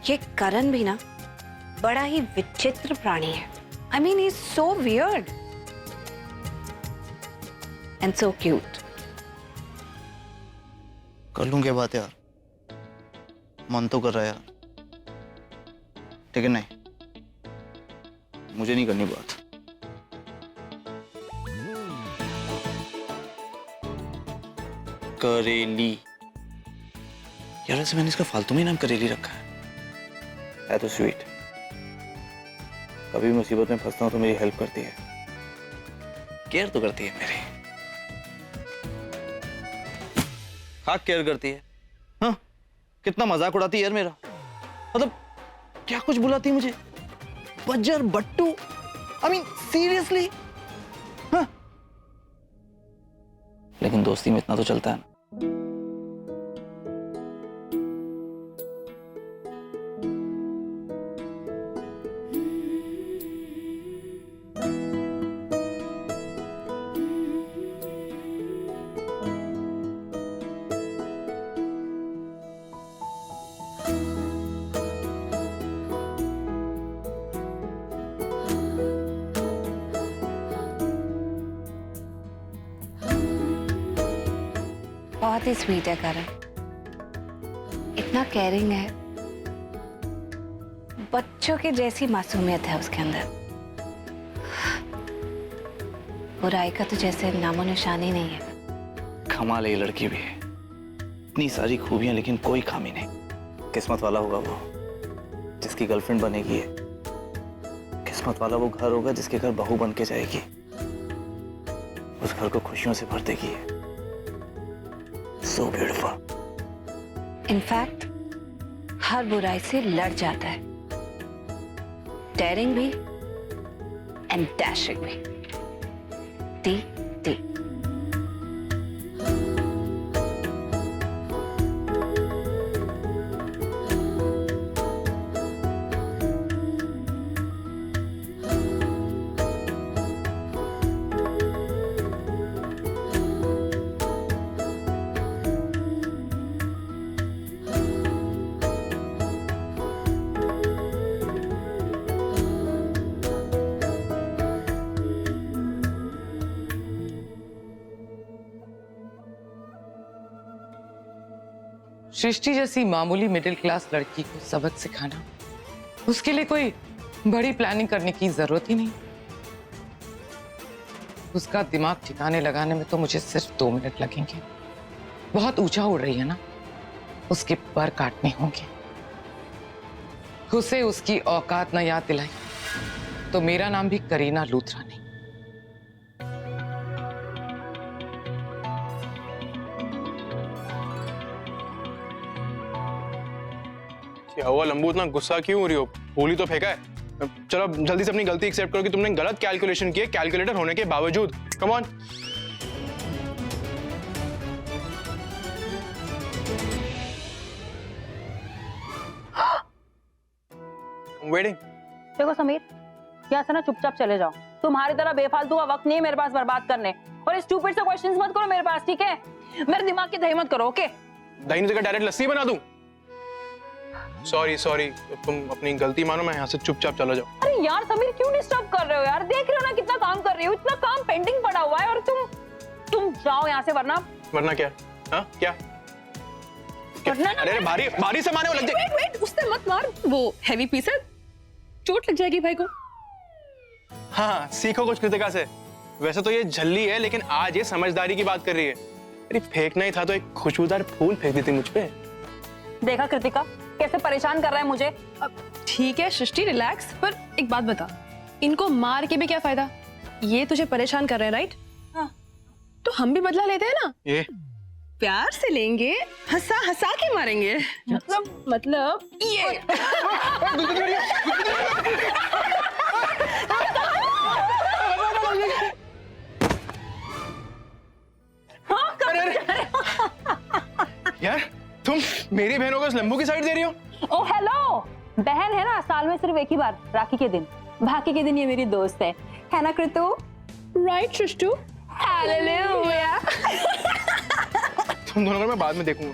ये करण भी ना बड़ा ही विचित्र प्राणी है। I mean, he's so weird and so cute. कर लूं क्या बात यार, मन तो कर रहा है यार, लेकिन नहीं, मुझे नहीं करनी बात। करेली यार, वैसे मैंने इसका फालतू में नाम करेली रखा है तो स्वीट। कभी मुसीबत में फंसता हूं तो मेरी हेल्प करती है, केयर तो करती है मेरी। हाँ केयर करती है। हाँ कितना मजाक उड़ाती है यार मेरा, मतलब क्या कुछ बुलाती है मुझे, बज्जर बट्टू, आई मीन सीरियसली। हाँ लेकिन दोस्ती में इतना तो चलता है ना। बहुत ही स्वीट है करण, इतना केयरिंग है, बच्चों की जैसी मासूमियत है उसके अंदर। बुराई का तो जैसे नामो निशान ही नहीं है। कमाल है ये लड़की भी है, इतनी सारी खूबियां लेकिन कोई खामी नहीं। किस्मत वाला होगा वो जिसकी गर्लफ्रेंड बनेगी है, किस्मत वाला वो घर होगा जिसके घर बहू बन के जाएगी, उस घर को खुशियों से भर देगी है। So beautiful. इनफैक्ट हर बुराई से लड़ जाता है, डेयरिंग भी एंड डैशिंग भी। टी टी सृष्टि जैसी मामूली मिडिल क्लास लड़की को सबक सिखाना, उसके लिए कोई बड़ी प्लानिंग करने की जरूरत ही नहीं। उसका दिमाग ठिकाने लगाने में तो मुझे सिर्फ 2 मिनट लगेंगे। बहुत ऊंचा उड़ रही है ना, उसके पर काटने होंगे। उसे उसकी औकात न याद दिलाई तो मेरा नाम भी करीना लूथरा नहीं। क्या हुआ लंबू, इतना गुस्सा क्यों हो रही हो? फूल ही तो फेंका है। चलो अब जल्दी से अपनी गलती एक्सेप्ट करो कि तुमने गलत कैलकुलेशन की है कैलकुलेटर होने के बावजूद। Come on. वेटिंग। देखो समीर, यहाँ से ना चुपचाप चले जाओ। तुम्हारी तरह बेफालतू का वक्त नहीं है मेरे पास बर्बाद करने, और स्टूपिड से क्वेश्चंस मत करो मेरे पास, ठीक है? मेरे दिमाग की दही मत करो, ओके? दही जगह डायरेक्ट लस्सी बना दूं? सॉरी, तुम अपनी गलती मानो, मैं यहाँ से चुपचाप चला जाओ। अरे यार समीर, क्यों डिस्टर्ब कर रहे हो यार? देख रहे हो ना कितना काम कर रही हो, इतना काम पेंडिंग पड़ा हुआ है, और तुम जाओ यहाँ से, वरना क्या? हाँ क्या? अरे भारी सामान है, वो लग जाए। वेट, उससे मत मार, वो हैवी पीस है, चोट लग जाएगी भाई को। हाँ सीखो कुछ कृतिका से। वैसे तो ये झल्ली है, लेकिन आज ये समझदारी की बात कर रही है। अरे फेंकना ही था तो एक खुशबूदार फूल फेंक देती मुझ पे। देखा कृतिका कैसे परेशान कर रहा है मुझे। ठीक है सृष्टि, रिलैक्स। पर एक बात बता, इनको मार के भी क्या फायदा? ये तुझे परेशान कर रहे हैं, राइट? हाँ। तो हम भी बदला लेते हैं ना। ये प्यार से लेंगे, हंसा हंसा के मारेंगे। मतलब ये। यार तुम मेरी बहनों को इस लंबू की साइड दे रही हो? ओ हेलो, बहन है ना साल में सिर्फ एक ही बार, राखी के दिन। बाकी के दिन ये मेरी दोस्त है ना कृतु? राइट सृष्टु? हालेलुया। तुम दोनों को मैं बाद में देखूंगा।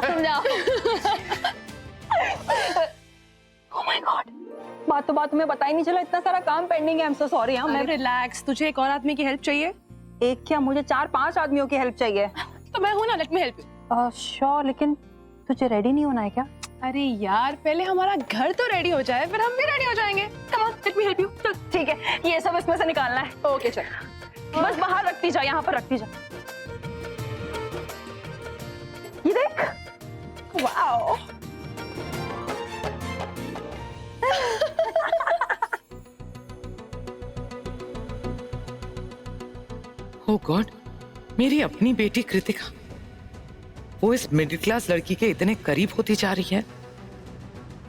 तुम जाओ। तुम्हें पता ही नहीं चला, इतना सारा काम पेंडिंग है। I am so sorry. हाँ, मैं रिलैक्स, तुझे एक और आदमी की हेल्प चाहिए? एक क्या, मुझे 4-5 आदमियों की हेल्प चाहिए। तो मैं हूं ना, let me help you. Sure, लेकिन तुझे रेडी नहीं होना है क्या? अरे यार, पहले हमारा घर तो रेडी हो जाए, फिर हम भी रेडी हो जाएंगे। Come on, let me help you. चल ठीक है, ये सब इसमें से निकालना है। ओके चल। बस बाहर रखती जा, यहाँ पर रखती जा। ये देख, वाओ। ओह गॉड, मेरी अपनी बेटी कृतिका, वो इस मिडिल क्लास लड़की के इतने करीब होती जा रही है।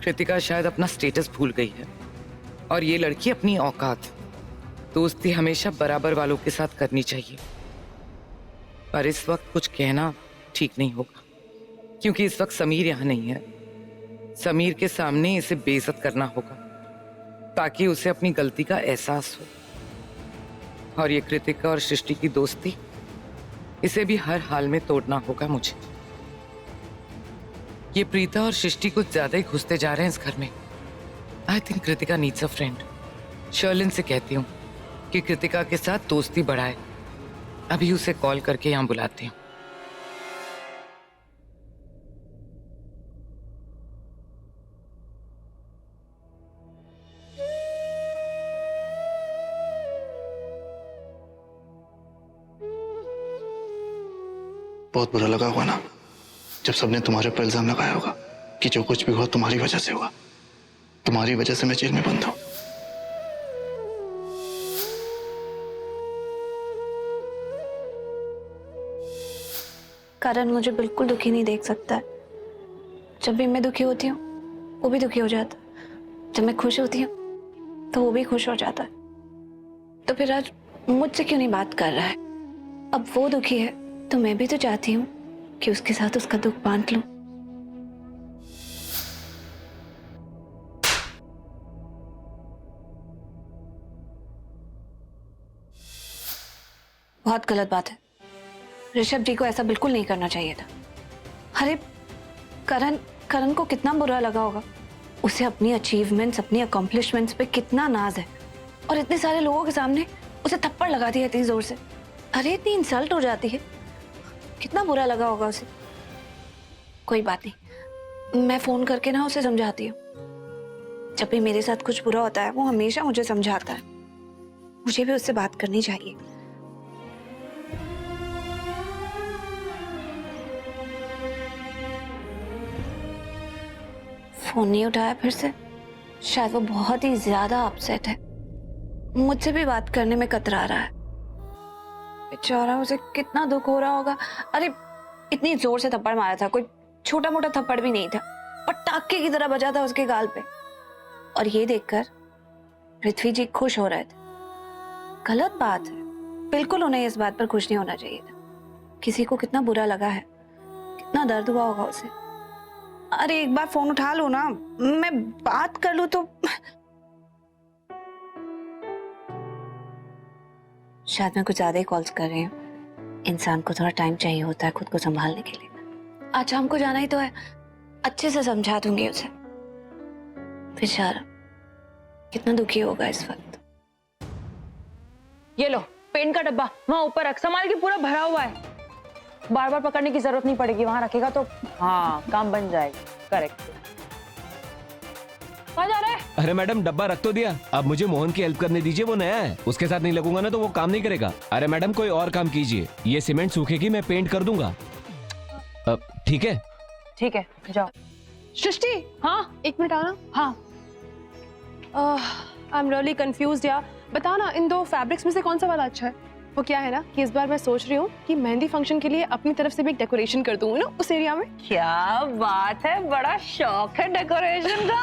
कृतिका शायद अपना स्टेटस भूल गई है और ये लड़की अपनी औकात। दोस्ती हमेशा बराबर वालों के साथ करनी चाहिए, पर इस वक्त कुछ कहना ठीक नहीं होगा, क्योंकि इस वक्त समीर यहाँ नहीं है। समीर के सामने इसे बेइज्जत करना होगा ताकि उसे अपनी गलती का एहसास हो। और ये कृतिका और सृष्टि की दोस्ती, इसे भी हर हाल में तोड़ना होगा मुझे। ये प्रीता और सृष्टि कुछ ज्यादा ही घुसते जा रहे हैं इस घर में। I think Kritika needs a friend. Sherlyn से कहती हूँ कि कृतिका के साथ दोस्ती बढ़ाए। अभी उसे कॉल करके यहाँ बुलाती हूँ। बहुत बुरा लगा होगा ना जब सबने तुम्हारे पर इल्जाम लगाया होगा कि जो कुछ भी हुआ तुम्हारी वजह से हुआ। तुम्हारी वजह से मैं जेल में बंद हूं। करण मुझे बिल्कुल दुखी नहीं देख सकता है। जब भी मैं दुखी होती हूँ वो भी दुखी हो जाता है, जब मैं खुश होती हूँ तो वो भी खुश हो जाता है। तो फिर आज मुझसे क्यों नहीं बात कर रहा है? अब वो दुखी है तो मैं भी तो चाहती हूँ कि उसके साथ उसका दुख बांट लूं। बहुत गलत बात है। ऋषभ जी को ऐसा बिल्कुल नहीं करना चाहिए था। अरे करण को कितना बुरा लगा होगा। उसे अपनी अचीवमेंट्स, अपनी अकॉम्प्लिशमेंट्स पे कितना नाज है, और इतने सारे लोगों के सामने उसे थप्पड़ लगा दिया इतनी जोर से। अरे इतनी इंसल्ट हो जाती है, कितना बुरा लगा होगा उसे। कोई बात नहीं, मैं फोन करके ना उसे समझाती हूँ। जब भी मेरे साथ कुछ बुरा होता है वो हमेशा मुझे समझाता है। मुझे भी उससे बात करनी चाहिए। फोन नहीं उठाया फिर से, शायद वो बहुत ही ज्यादा अपसेट है। मुझसे भी बात करने में कतरा रहा है। बेचारा, उसे कितना दुख हो रहा होगा। अरे इतनी जोर से थप्पड़ मारा था, कोई छोटा मोटा थप्पड़ भी नहीं था, पटाखे की तरह बजा था उसके गाल पे। और ये देखकर पृथ्वी जी खुश हो रहे थे। गलत बात है, बिल्कुल उन्हें इस बात पर खुश नहीं होना चाहिए था। किसी को कितना बुरा लगा है, कितना दर्द हुआ होगा उसे। अरे एक बार फोन उठा लो ना, मैं बात कर लूं तो। शायद मैं कुछ ज्यादा ही कॉल्स कर रही हूँ। इंसान को थोड़ा टाइम चाहिए होता है खुद को संभालने के लिए। आज शाम को जाना ही तो है, अच्छे से समझा दूंगी उसे। बेचारा कितना दुखी होगा इस वक्त। ये लो पेन का डब्बा, वहाँ ऊपर रख, संभाल के, पूरा भरा हुआ है। बार बार पकड़ने की जरूरत नहीं पड़ेगी, वहां रखेगा तो हाँ काम बन जाएगा। करेक्ट। कहाँ जा रहे हैं? अरे मैडम, डब्बा रख तो दिया, अब मुझे मोहन की हेल्प करने दीजिए, वो नया है, उसके साथ नहीं लगूंगा ना तो वो काम नहीं करेगा। अरे मैडम कोई और काम कीजिए, ये सीमेंट सूखेगी, मैं पेंट कर दूंगा। ठीक है? ठीक है, जाओ। सृष्टि, हाँ एक मिनट आना। हाँ, आई एम रियली कंफ्यूज्ड यार। बता ना, इन दो फैब्रिक्स में से कौन सा वाला अच्छा है? वो क्या है ना कि इस बार मैं सोच रही हूँ कि मेहंदी फंक्शन के लिए अपनी तरफ से भी एक डेकोरेशन कर दूँ ना उस एरिया में। क्या बात है, बड़ा शौक है डेकोरेशन का।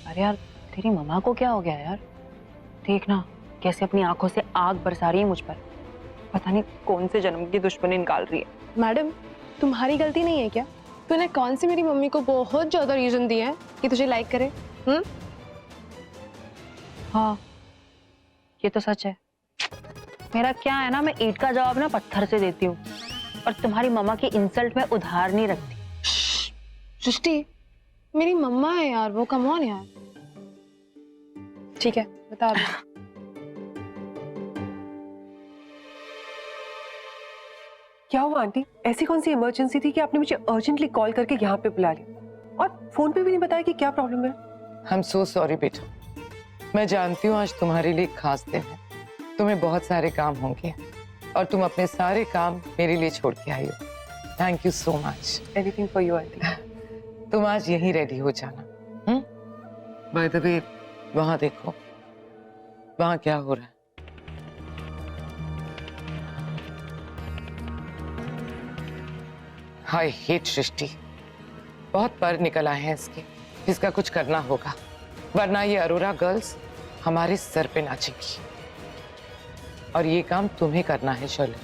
अरे यार, तेरी मम्मा को क्या हो गया यार? देखना कैसे अपनी आंखों से आग बरसा रही है मुझ पर। पता नहीं कौन से जन्म की दुश्मनी निकाल रही है। मैडम, तुम्हारी गलती नहीं है क्या? तूने कौन सी मेरी मम्मी को बहुत ज्यादा रीजन दिए हैं कि तुझे लाइक करे? हाँ, ये तो सच है। मेरा क्या है ना, मैं ईंट का जवाब ना पत्थर से देती हूँ। और तुम्हारी मम्मा की इंसल्ट में उधार नहीं रखती। सृष्टि, मेरी मम्मा है यार, वो कम ऑन यार। ठीक है, बता दो। क्या हुआ आंटी? ऐसी कौन सी इमरजेंसी थी कि आपने मुझे अर्जेंटली कॉल करके यहाँ पे बुला लिया और फोन पे भी नहीं बताया कि क्या प्रॉब्लम है? I'm so sorry बेटा। मैं जानती हूँ आज तुम्हारे लिए खास दिन है, तुम्हें बहुत सारे काम होंगे और तुम अपने सारे काम मेरे लिए छोड़ के आई हो। Thank you so much. Anything for you aunty. तुम आज यहीं रेडी हो जाना। बाय द वे, वहां देखो, वहां क्या हो रहा है? हाय हेट सृष्टि, बहुत पर निकल आए हैं इसके। इसका कुछ करना होगा, वरना ये अरोरा गर्ल्स हमारे सर पे नाचेंगी। और ये काम तुम्हें करना है शर्लिन।